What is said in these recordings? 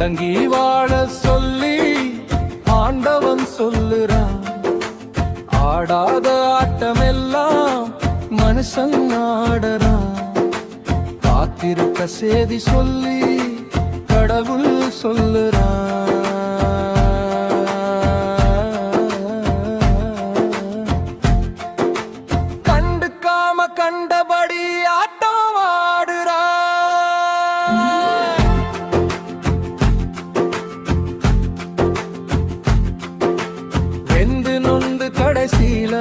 அடங்கி வாழ சொல்லி ஆண்டவன் சொல்லுறான். ஆடாத ஆட்டமெல்லாம் மனுஷன் ஆடறான். காத்திருக்க சேதி சொல்லி கடவுள் சொல்லுறான். கண்டுக்காம கண்டபடி ஆட்டம் ஆடுறான். வெந்து நொந்து கடைசியில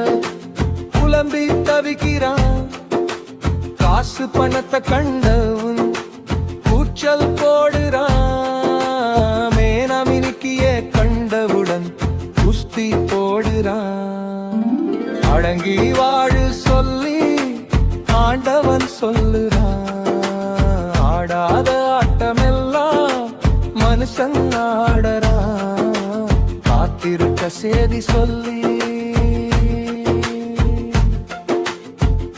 புலம்பி தவிக்கிறான். காசு பணத்தை கண்டவன் கூச்சல் போடுறான். மேனமினிக்கியே கண்டவுடன் குஸ்தி போடுறான். அடங்கி வாழு சொல்லி ஆண்டவன் சொல்லுறான். ஆடாத ஆட்டமெல்லாம் மனுஷன் ஆடறான். காத்திருக்க சேதி சொல்லி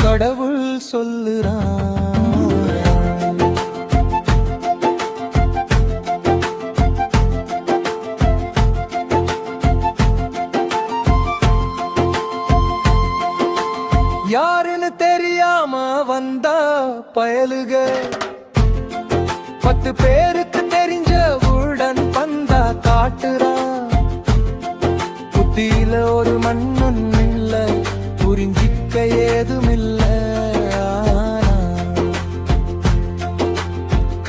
கடவுள் சொல்லுறான். யாருன்னு தெரியாம வந்த பயலுக 10 பேருக்கு தெரிஞ்ச உடன் பந்தா காட்டுறான். புத்தியில ஒரு மண்ணும் இல்ல, புரிஞ்சிக்க ஏதுமில்ல.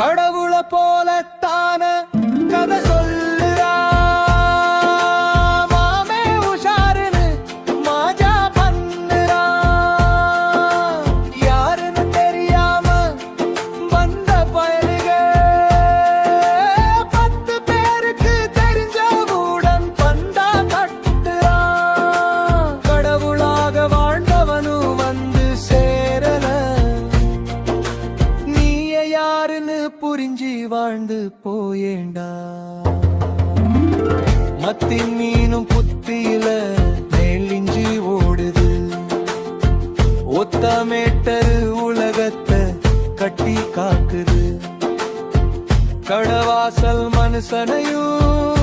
கடவுளை போலத்தான கதை சொல்லுறா. மாமே உஷாருன்னு மாஜா பண்ணுறா. யாருன்னு தெரியாம வந்த பயலுக 10 பேருக்கு தெரிஞ்ச உடன் பந்தா கட்டுறா. கடவுளாக வாழ்ந்தவனும் வந்து சேரல. நீய யாருன்னு புரிஞ்சி வாழ்ந்து போயேண்டா. மத்தி மீனும் புத்தியில நெல்லிஞ்சி ஓடுது. ஒத்த மேட்டரு உலகத்தை கட்டி காக்குது. கடவாசல் மனுஷனையும்